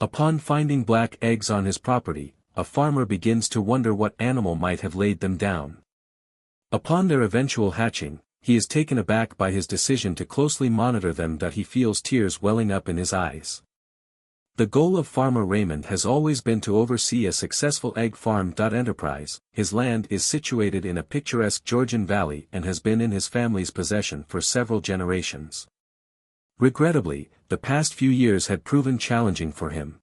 Upon finding black eggs on his property, a farmer begins to wonder what animal might have laid them down. Upon their eventual hatching, he is taken aback by his decision to closely monitor them that he feels tears welling up in his eyes. The goal of Farmer Raymond has always been to oversee a successful egg farm. Enterprise. His land is situated in a picturesque Georgian valley and has been in his family's possession for several generations. Regrettably, the past few years had proven challenging for him.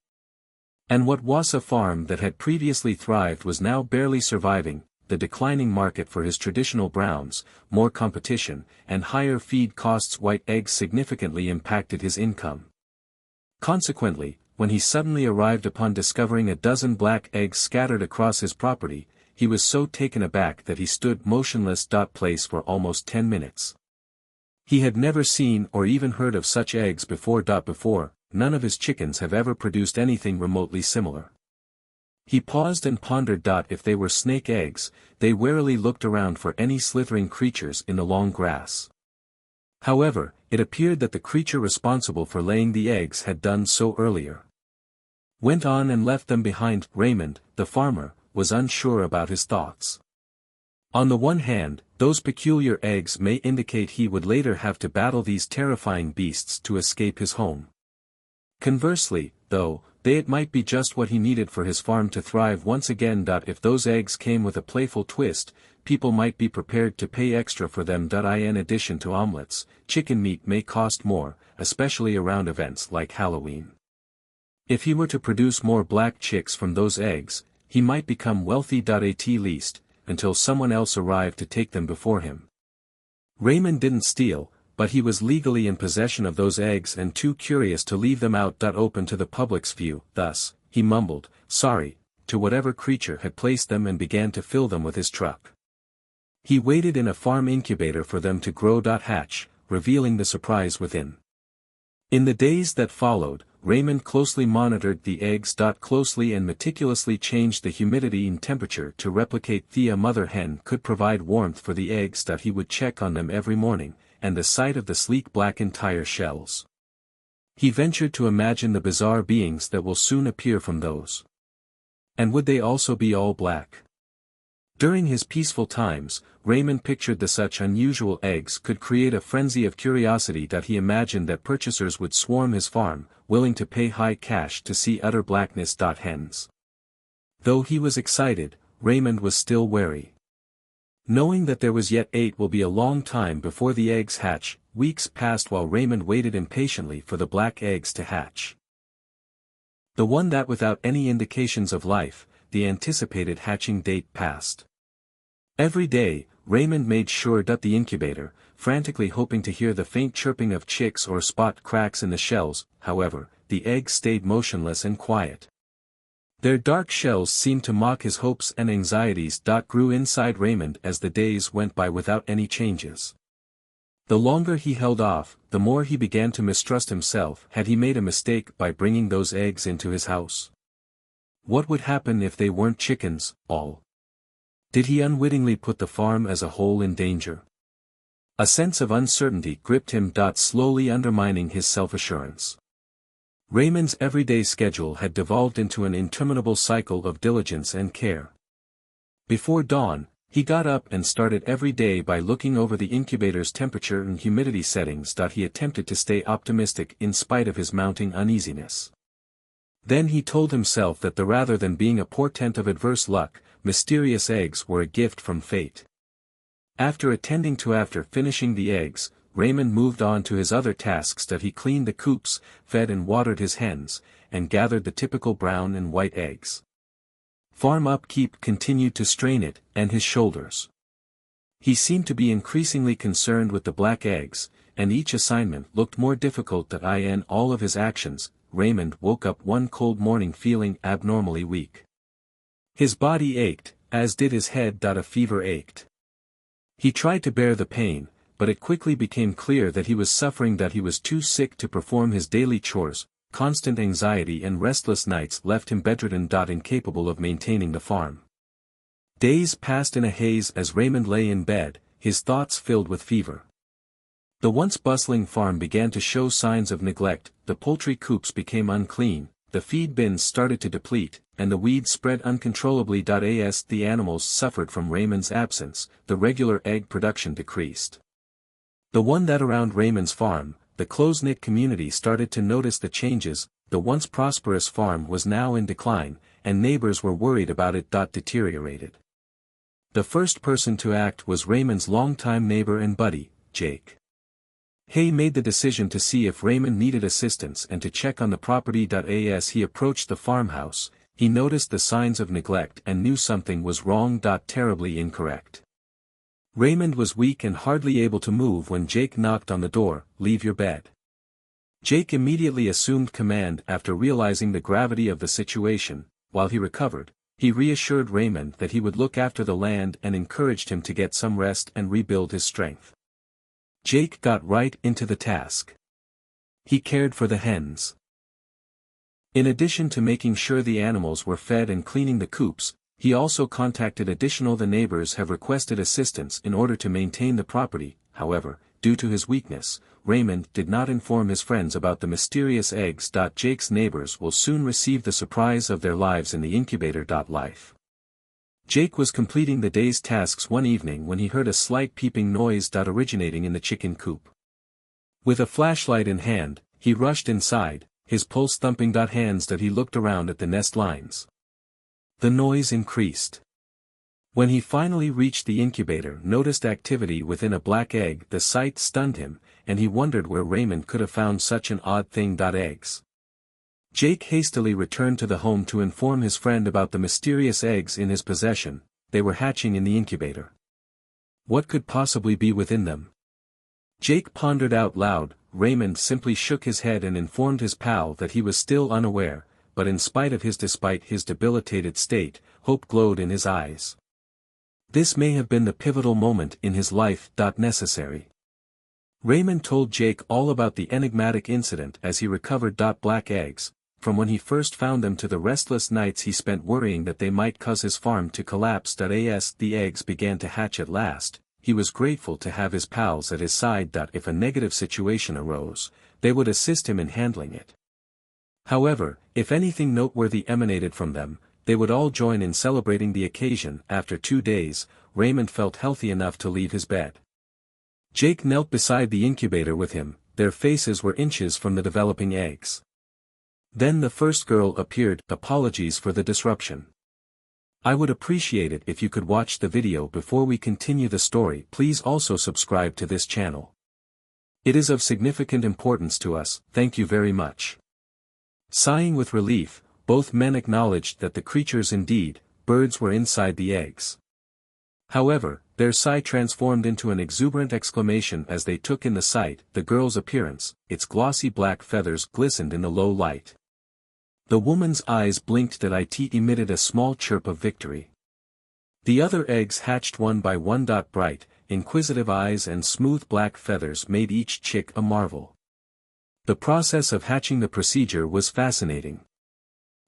And what was a farm that had previously thrived was now barely surviving. The declining market for his traditional browns, more competition, and higher feed costs. White eggs significantly impacted his income. Consequently, when he suddenly arrived upon discovering a dozen black eggs scattered across his property, he was so taken aback that he stood motionless. Place for almost 10 minutes. He had never seen or even heard of such eggs before. Before, none of his chickens have ever produced anything remotely similar. He paused and pondered. If they were snake eggs, they warily looked around for any slithering creatures in the long grass. However, it appeared that the creature responsible for laying the eggs had done so earlier. Went on and left them behind. Raymond, the farmer, was unsure about his thoughts. On the one hand, those peculiar eggs may indicate he would later have to battle these terrifying beasts to escape his home. Conversely, though, it might be just what he needed for his farm to thrive once again. If those eggs came with a playful twist, people might be prepared to pay extra for them. In addition to omelets, chicken meat may cost more, especially around events like Halloween. If he were to produce more black chicks from those eggs, he might become wealthy. At least, until someone else arrived to take them before him. Raymond didn't steal, but he was legally in possession of those eggs and too curious to leave them out. Open to the public's view. Thus, he mumbled, "Sorry," to whatever creature had placed them and began to fill them with his truck. He waited in a farm incubator for them to grow. Hatch, revealing the surprise within. In the days that followed, Raymond closely monitored the eggs. Closely and meticulously changed the humidity and temperature to replicate. A mother hen could provide warmth for the eggs. He would check on them every morning, and the sight of the sleek black entire shells. He ventured to imagine the bizarre beings that will soon appear from those. And would they also be all black? During his peaceful times, Raymond pictured that such unusual eggs could create a frenzy of curiosity. He imagined that purchasers would swarm his farm, willing to pay high cash to see utter blackness. Hens. Though he was excited, Raymond was still wary. Knowing that there was yet 8 will be a long time before the eggs hatch, weeks passed while Raymond waited impatiently for the black eggs to hatch. The one that without any indications of life, the anticipated hatching date passed. Every day, Raymond made sure the incubator, frantically hoping to hear the faint chirping of chicks or spot cracks in the shells. However, the eggs stayed motionless and quiet. Their dark shells seemed to mock his hopes and anxieties. Grew inside Raymond as the days went by without any changes. The longer he held off, the more he began to mistrust himself. Had he made a mistake by bringing those eggs into his house? What would happen if they weren't chickens, all? Did he unwittingly put the farm as a whole in danger? A sense of uncertainty gripped him. Slowly undermining his self-assurance. Raymond's everyday schedule had devolved into an interminable cycle of diligence and care. Before dawn, he got up and started every day by looking over the incubator's temperature and humidity settings. He attempted to stay optimistic in spite of his mounting uneasiness. Then he told himself that rather than being a portent of adverse luck, mysterious eggs were a gift from fate. After finishing the eggs, Raymond moved on to his other tasks. He cleaned the coops, fed and watered his hens, and gathered the typical brown and white eggs. Farm upkeep continued to strain it and his shoulders. He seemed to be increasingly concerned with the black eggs, and each assignment looked more difficult. In all of his actions, Raymond woke up one cold morning feeling abnormally weak. His body ached, as did his head. A fever ached. He tried to bear the pain, but it quickly became clear that he was suffering. He was too sick to perform his daily chores. Constant anxiety and restless nights left him bedridden. Incapable of maintaining the farm. Days passed in a haze as Raymond lay in bed, his thoughts filled with fever. The once bustling farm began to show signs of neglect. The poultry coops became unclean, the feed bins started to deplete, and the weeds spread uncontrollably. As the animals suffered from Raymond's absence, the regular egg production decreased. The one that around Raymond's farm, the close-knit community started to notice the changes. The once prosperous farm was now in decline, and neighbors were worried about it. Deteriorated. The first person to act was Raymond's longtime neighbor and buddy, Jake. Hay made the decision to see if Raymond needed assistance and to check on the property. As he approached the farmhouse, he noticed the signs of neglect and knew something was wrong. Terribly incorrect. Raymond was weak and hardly able to move when Jake knocked on the door. "Leave your bed." Jake immediately assumed command after realizing the gravity of the situation. While he recovered, he reassured Raymond that he would look after the land and encouraged him to get some rest and rebuild his strength. Jake got right into the task. He cared for the hens. In addition to making sure the animals were fed and cleaning the coops, he also contacted the neighbors have requested assistance in order to maintain the property. However, due to his weakness, Raymond did not inform his friends about the mysterious eggs. Jake's neighbors will soon receive the surprise of their lives in the incubator. Life. Jake was completing the day's tasks one evening when he heard a slight peeping noise. Originating in the chicken coop. With a flashlight in hand, he rushed inside, his pulse thumping. Hands he looked around at the nest lines. The noise increased. When he finally reached the incubator, noticed activity within a black egg. The sight stunned him, and he wondered where Raymond could have found such an odd thing. Eggs. Jake hastily returned to the home to inform his friend about the mysterious eggs in his possession. They were hatching in the incubator. What could possibly be within them? Jake pondered out loud. Raymond simply shook his head and informed his pal that he was still unaware, but despite his debilitated state, hope glowed in his eyes. This may have been the pivotal moment in his life. Necessary. Raymond told Jake all about the enigmatic incident as he recovered. Black eggs, from when he first found them to the restless nights he spent worrying that they might cause his farm to collapse. As the eggs began to hatch at last, he was grateful to have his pals at his side. If a negative situation arose, they would assist him in handling it. However, if anything noteworthy emanated from them, they would all join in celebrating the occasion. After 2 days, Raymond felt healthy enough to leave his bed. Jake knelt beside the incubator with him, their faces were inches from the developing eggs. Then the first girl appeared. Apologies for the disruption. I would appreciate it if you could watch the video before we continue the story. Please also subscribe to this channel. It is of significant importance to us. Thank you very much. Sighing with relief, both men acknowledged that the creatures indeed, birds were inside the eggs. However, their sigh transformed into an exuberant exclamation as they took in the sight. The girl's appearance, its glossy black feathers glistened in the low light. The woman's eyes blinked. It emitted a small chirp of victory. The other eggs hatched one by one. Bright, inquisitive eyes and smooth black feathers made each chick a marvel. The process of hatching, the procedure was fascinating.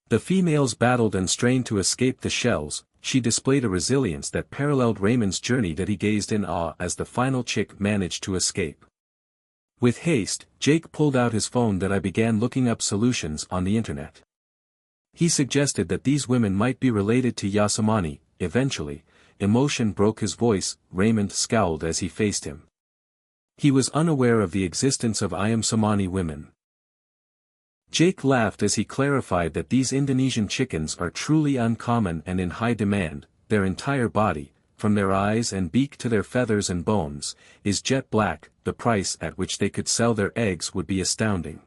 The females battled and strained to escape the shells. She displayed a resilience that paralleled Raymond's journey. He gazed in awe as the final chick managed to escape. With haste, Jake pulled out his phone. I began looking up solutions on the internet. He suggested that these women might be related to Yasamani. Eventually, emotion broke his voice. Raymond scowled as he faced him. He was unaware of the existence of Yasamani women. Jake laughed as he clarified that these Indonesian chickens are truly uncommon and in high demand. Their entire body, from their eyes and beak to their feathers and bones, is jet black. The price at which they could sell their eggs would be astounding.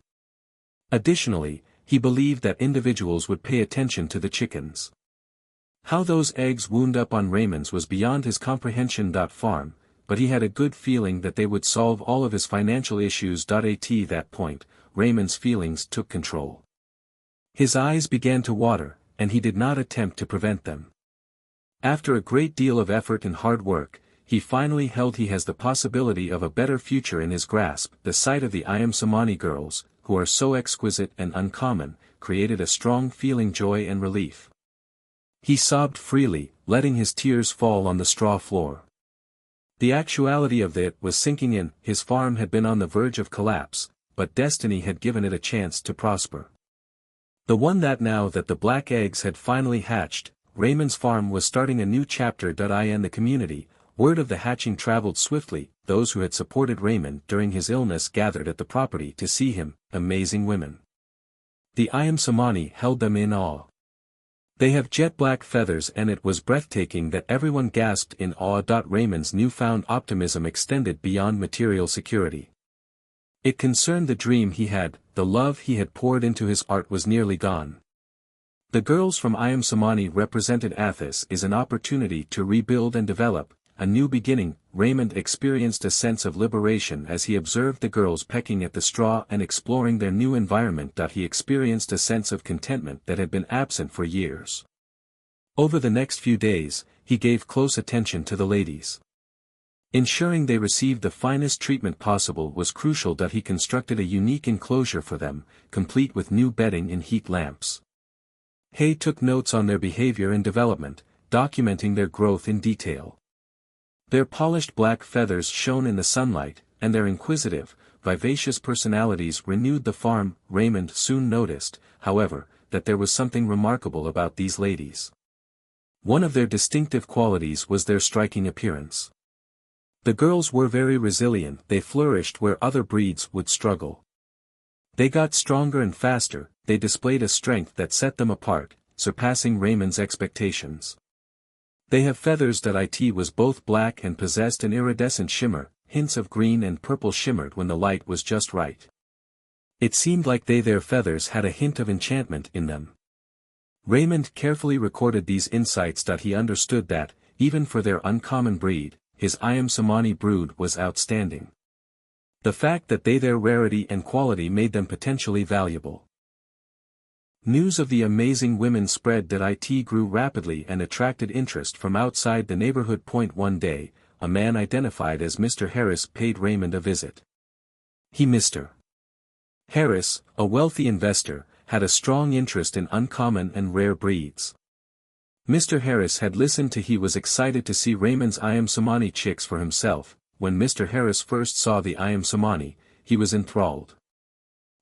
Additionally, he believed that individuals would pay attention to the chickens. How those eggs wound up on Raymond's was beyond his comprehension. Farm, but he had a good feeling that they would solve all of his financial issues. At that point, Raymond's feelings took control. His eyes began to water, and he did not attempt to prevent them. After a great deal of effort and hard work, he finally held he has the possibility of a better future in his grasp. The sight of the Yasamani girls, who are so exquisite and uncommon, created a strong feeling joy and relief. He sobbed freely, letting his tears fall on the straw floor. The actuality of it was sinking in. His farm had been on the verge of collapse, but destiny had given it a chance to prosper. The one that now that the black eggs had finally hatched, Raymond's farm was starting a new chapter. In the community, word of the hatching traveled swiftly. Those who had supported Raymond during his illness gathered at the property to see him, amazing women. The Ayam Cemani held them in awe. They have jet black feathers and it was breathtaking that everyone gasped in awe. Raymond's newfound optimism extended beyond material security. It concerned the dream he had, the love he had poured into his art was nearly gone. The girls from Ayam Cemani represented Athos is an opportunity to rebuild and develop, a new beginning. Raymond experienced a sense of liberation as he observed the girls pecking at the straw and exploring their new environment. He experienced a sense of contentment that had been absent for years. Over the next few days, he gave close attention to the ladies. Ensuring they received the finest treatment possible was crucial. He constructed a unique enclosure for them, complete with new bedding and heat lamps. Hay took notes on their behavior and development, documenting their growth in detail. Their polished black feathers shone in the sunlight, and their inquisitive, vivacious personalities renewed the farm. Raymond soon noticed, however, that there was something remarkable about these ladies. One of their distinctive qualities was their striking appearance. The girls were very resilient. They flourished where other breeds would struggle. They got stronger and faster. They displayed a strength that set them apart, surpassing Raymond's expectations. They have feathers. It was both black and possessed an iridescent shimmer, hints of green and purple shimmered when the light was just right. It seemed like their feathers had a hint of enchantment in them. Raymond carefully recorded these insights. He understood that, even for their uncommon breed, his Ayam Cemani brood was outstanding. The fact that their rarity and quality made them potentially valuable. News of the amazing women spread. It grew rapidly and attracted interest from outside the neighborhood. One day, a man identified as Mr. Harris paid Raymond a visit. Mr. Harris, a wealthy investor, had a strong interest in uncommon and rare breeds. Mr. Harris had listened to. He was excited to see Raymond's Ayam Cemani chicks for himself. When Mr. Harris first saw the Ayam Cemani, he was enthralled.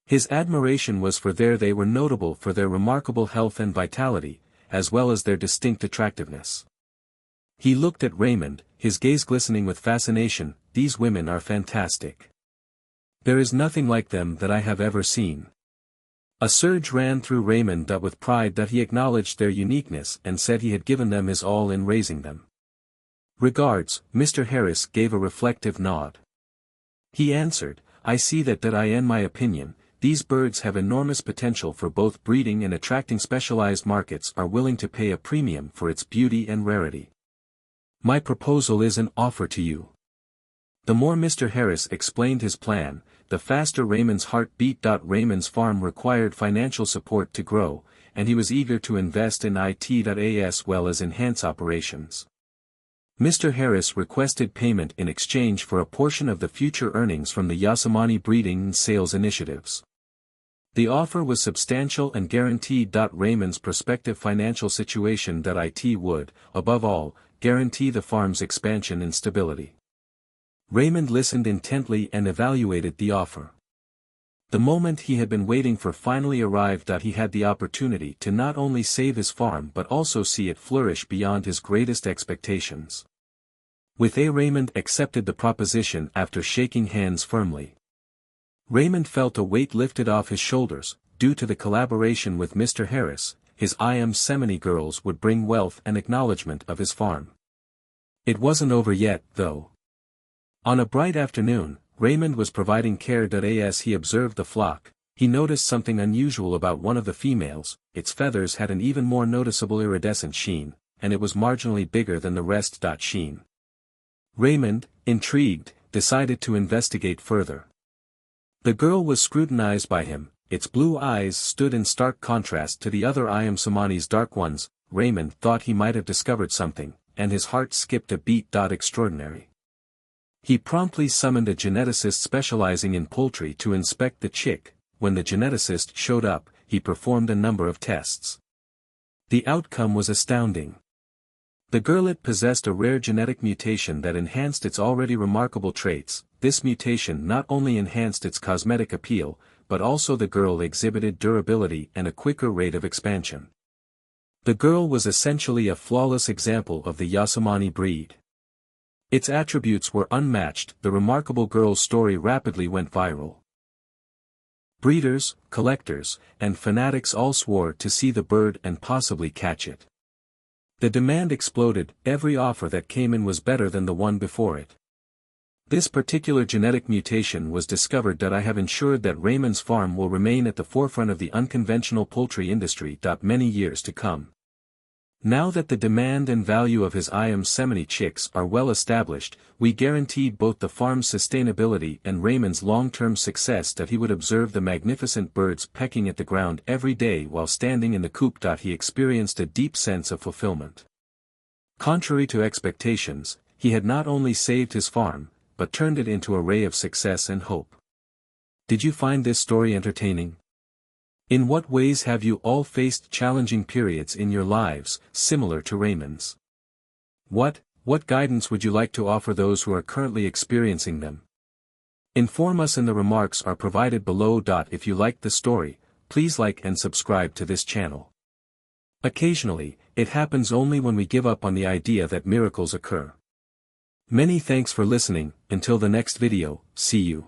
His admiration was for they were notable for their remarkable health and vitality, as well as their distinct attractiveness. He looked at Raymond, his gaze glistening with fascination. These women are fantastic. There is nothing like them that I have ever seen. A surge ran through Raymond. With pride he acknowledged their uniqueness and said he had given them his all in raising them. Regards. Mr. Harris gave a reflective nod. He answered, I see that in my opinion, these birds have enormous potential for both breeding and attracting. Specialized markets are willing to pay a premium for its beauty and rarity. My proposal is an offer to you. The more Mr. Harris explained his plan, the faster Raymond's heart beat. Raymond's farm required financial support to grow, and he was eager to invest in it as well as enhance operations. Mr. Harris requested payment in exchange for a portion of the future earnings from the Cemani breeding and sales initiatives. The offer was substantial and guaranteed. Raymond's prospective financial situation. It would, above all, guarantee the farm's expansion and stability. Raymond listened intently and evaluated the offer. The moment he had been waiting for finally arrived. He had the opportunity to not only save his farm but also see it flourish beyond his greatest expectations. Raymond accepted the proposition after shaking hands firmly. Raymond felt a weight lifted off his shoulders. Due to the collaboration with Mr. Harris, his Ayam Cemani girls would bring wealth and acknowledgement of his farm. It wasn't over yet, though. On a bright afternoon, Raymond was providing care. As he observed the flock, he noticed something unusual about one of the females. Its feathers had an even more noticeable iridescent sheen, and it was marginally bigger than the rest. Sheen. Raymond, intrigued, decided to investigate further. The girl was scrutinized by him. Its blue eyes stood in stark contrast to the other Ayam Cemani's dark ones. Raymond thought he might have discovered something, and his heart skipped a beat. Extraordinary. He promptly summoned a geneticist specializing in poultry to inspect the chick. When the geneticist showed up, he performed a number of tests. The outcome was astounding. The girlet possessed a rare genetic mutation that enhanced its already remarkable traits. This mutation not only enhanced its cosmetic appeal, but also the girl exhibited durability and a quicker rate of expansion. The girl was essentially a flawless example of the Yasamani breed. Its attributes were unmatched. The remarkable girl's story rapidly went viral. Breeders, collectors, and fanatics all swore to see the bird and possibly catch it. The demand exploded. Every offer that came in was better than the one before it. This particular genetic mutation was discovered that I have ensured that Raymond's farm will remain at the forefront of the unconventional poultry industry. Many years to come. Now that the demand and value of his Semini chicks are well established, we guaranteed both the farm's sustainability and Raymond's long-term success that he would observe the magnificent birds pecking at the ground every day while standing in the coop. He experienced a deep sense of fulfillment. Contrary to expectations, he had not only saved his farm, but turned it into a ray of success and hope. Did you find this story entertaining? In what ways have you all faced challenging periods in your lives, similar to Raymond's? What guidance would you like to offer those who are currently experiencing them? Inform us in the remarks are provided below. If you liked the story, please like and subscribe to this channel. Occasionally, it happens only when we give up on the idea that miracles occur. Many thanks for listening. Until the next video, see you.